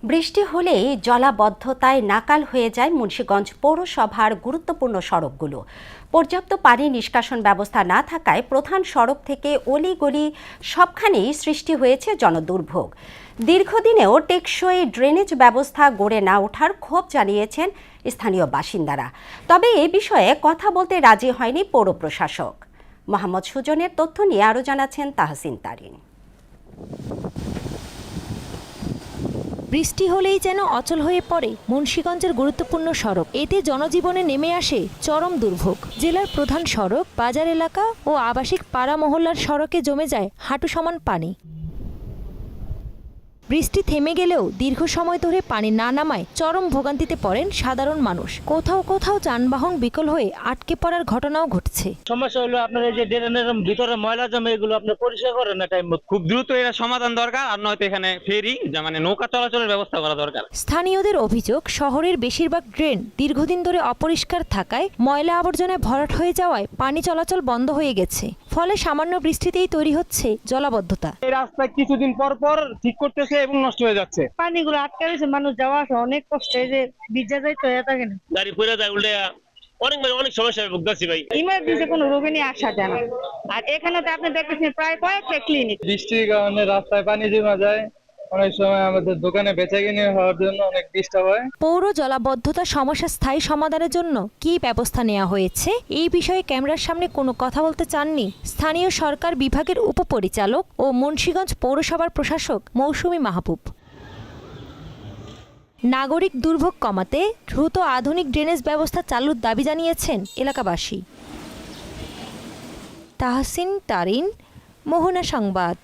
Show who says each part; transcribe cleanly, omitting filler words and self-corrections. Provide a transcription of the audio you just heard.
Speaker 1: বৃষ্টি হলেই জলাবদ্ধতায় নাকাল হয়ে যায় মুন্সিগঞ্জ পৌরসভার গুরুত্বপূর্ণ সড়কগুলো। পর্যাপ্ত পানি নিষ্কাশন ব্যবস্থা না থাকায় প্রধান সড়ক থেকে অলিগলি সবখানেই সৃষ্টি হয়েছে জনদুর্ভোগ। দীর্ঘদিনেও টেকসই ড্রেনেজ ব্যবস্থা গড়ে না ওঠার ক্ষোভ জানিয়েছেন স্থানীয় বাসিন্দারা। তবে এ বিষয়ে কথা বলতে রাজি হয়নি পৌর প্রশাসক। মোহাম্মদ সুজনের তথ্য নিয়ে আরও জানাচ্ছেন তাহসিন তারিন।
Speaker 2: বৃষ্টি হলেই যেন অচল হয়ে পড়ে মুন্সিগঞ্জের গুরুত্বপূর্ণ সড়ক। এতে জনজীবনে নেমে আসে চরম দুর্ভোগ। জেলার প্রধান সড়ক, বাজার এলাকা ও আবাসিক পাড়া মহল্লার সড়কে জমে যায় হাঁটু সমান পানি। বৃষ্টি থেমে গেলেও দীর্ঘ সময় ধরে পানি না নামায় চরম ভোগান্তিতে পড়েন সাধারণ মানুষ। কোথাও কোথাও যানবাহন বিকল হয়ে আটকে পড়ার ঘটনাও ঘটছে।
Speaker 3: সমস্যা হলো আপনার এই যে ড্রেনের ভিতরে ময়লা জমে, এগুলো আপনি পরিষ্কার করেন না টাইম মতো।
Speaker 4: খুব দ্রুত এর সমাধান দরকার, আর নয়তো এখানে ফেরি মানে নৌকা চলাচলের ব্যবস্থা করা দরকার।
Speaker 2: স্থানীয়দের অভিযোগ, শহরের বেশিরভাগ ড্রেন দীর্ঘদিন ধরে অপরিষ্কার থাকায় ময়লা আবর্জনায় ভরাট হয়ে যাওয়ায় পানি চলাচল বন্ধ হয়ে গেছে। ফলে সামান্য বৃষ্টিতেই তৈরি হচ্ছে জলাবদ্ধতা।
Speaker 3: এই রাস্তা কিছুদিন পর পর ঠিক করতেছে এবং নষ্ট হয়ে যাচ্ছে।
Speaker 5: পানিগুলো আটকে রয়েছে, মানুষ যাওয়া আসা অনেক কষ্ট। এই যে ভিজা যায় তো থাকে না,
Speaker 3: গাড়ি পড়ে যায়, উল্টে অনেক সমস্যায় ভুগতেছি ভাই।
Speaker 5: ইমার্জেন্সি কোনো রোগী নিয়ে আসা যায় না। আর এখানে তো আপনি দেখতেছেন প্রায় কয়েকটা ক্লিনিক।
Speaker 6: বৃষ্টির কারণে রাস্তায় পানি জমা যায়, অনেক সময় আমাদের দোকানে বেচাকেনি হওয়ার জন্য অনেক ডিস্টার্ব হয়।
Speaker 2: পৌর জলাবদ্ধতা সমস্যা স্থায়ী সমাধানের জন্য কী ব্যবস্থা নেওয়া হয়েছে এই বিষয়ে ক্যামেরার সামনে কোনো কথা বলতে চাননি স্থানীয় সরকার বিভাগের উপপরিচালক ও মুন্সিগঞ্জ পৌরসভার প্রশাসক মৌসুমী মাহবুব। নাগরিক দুর্ভোগ কমাতে দ্রুত আধুনিক ড্রেনেজ ব্যবস্থা চালুর দাবি জানিয়েছেন এলাকাবাসী। তাহসিন তারিন, মোহনা সংবাদ।